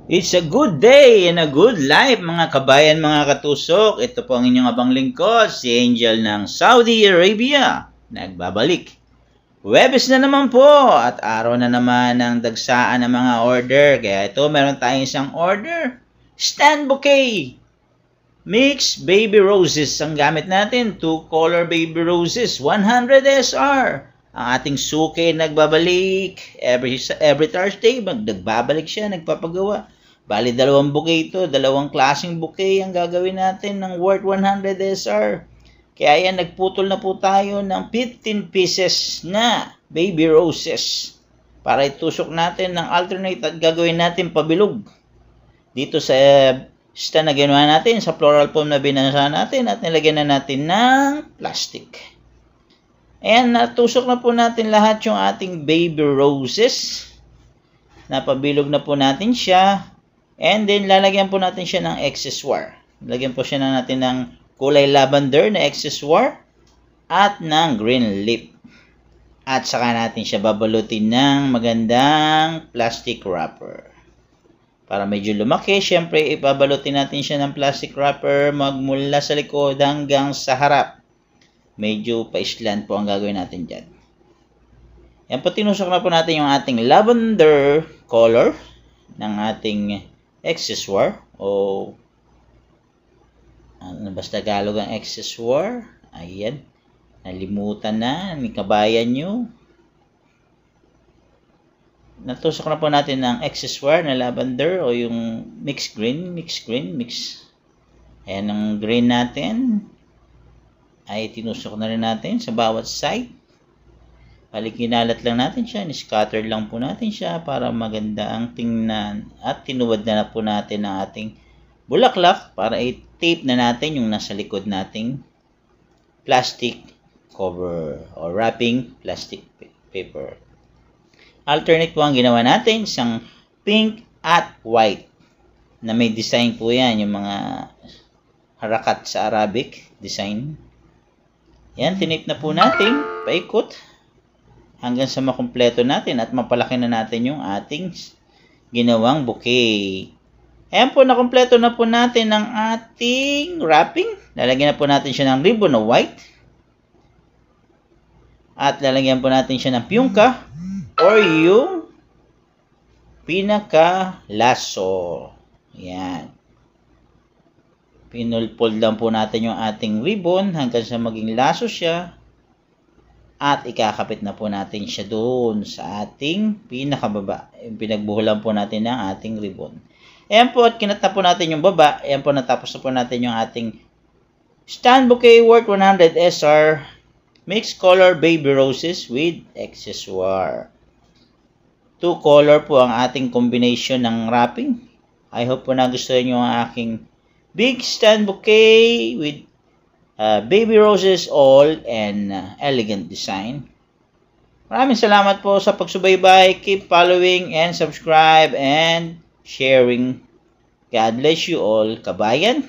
It's a good day and a good life mga kabayan, mga katusok. Ito po ang inyong abang lingkod, si Angel ng Saudi Arabia. Nagbabalik. Webes na naman po at araw na naman ng dagsaan ng mga order. Kaya ito, meron tayong isang order. Stand bouquet. Mixed baby roses ang gamit natin. 2 color baby roses. 100 SR. Ang ating suki nagbabalik. Every Thursday, nagbabalik siya, nagpapagawa. Bali, 2 bouquet ito. 2 klaseng bouquet ang gagawin natin ng worth 100 SR. Kaya yan, nagputol na po tayo ng 15 pieces na baby roses. Para itusok natin ng alternate at gagawin natin pabilog. Dito sa stand na ginawa natin, sa floral foam na binasa natin at nilagyan na natin ng plastic. Ayan, natusok na po natin lahat yung ating baby roses. Napabilog na po natin siya. And then, lalagyan po natin siya ng accessoire. Lalagyan po siya natin ng kulay lavender na accessoire at ng green leaf. At saka natin siya babalutin ng magandang plastic wrapper. Para medyo lumaki, syempre ibabalutin natin siya ng plastic wrapper magmula sa likod hanggang sa harap. Medyo pa-island po ang gagawin natin dyan. Yan po, tinusok na po natin yung ating lavender color ng ating accessoire o ano ba sa Tagalog ang accessoire? Ayan. Nalimutan na. May kabayan nyo. Natusok na po natin ng accessoire na lavender o yung mix green. Ayan ang green natin. Ay tinusok na rin natin sa bawat side. Balik kinalat lang natin siya, ni-scatter lang po natin siya para maganda ang tingnan at tinuwad na po natin ang ating bulaklak para i-tape na natin yung nasa likod nating plastic cover or wrapping plastic paper. Alternate po ang ginawa natin, isang pink at white na may design po yan, yung mga harakat sa Arabic design. Yan, tinape na po natin, paikot hanggang sa makumpleto natin at mapalaki na natin yung ating ginawang bouquet. Ayan po, nakumpleto na po natin ang ating wrapping. Lalagyan na po natin siya ng ribbon na white. At lalagyan po natin siya ng piyungka or yung pinaka-laso. Ayan. Pinulpol lang po natin yung ating ribbon hanggang sa maging laso siya. At ikakapit na po natin siya doon sa ating pinakababa. Yung pinagbuhulan po natin ng ating ribbon. Ayan po, at kinat na po natin yung baba. Ayan po, natapos na po natin yung ating stand bouquet worth 100 SR mixed color baby roses with accessoire. 2 color po ang ating combination ng wrapping. I hope po nagustuhan nyo ang aking big stand bouquet with baby roses all and elegant design. Maraming salamat po sa pagsubaybay. Keep following and subscribe and sharing. God bless you all, kabayan.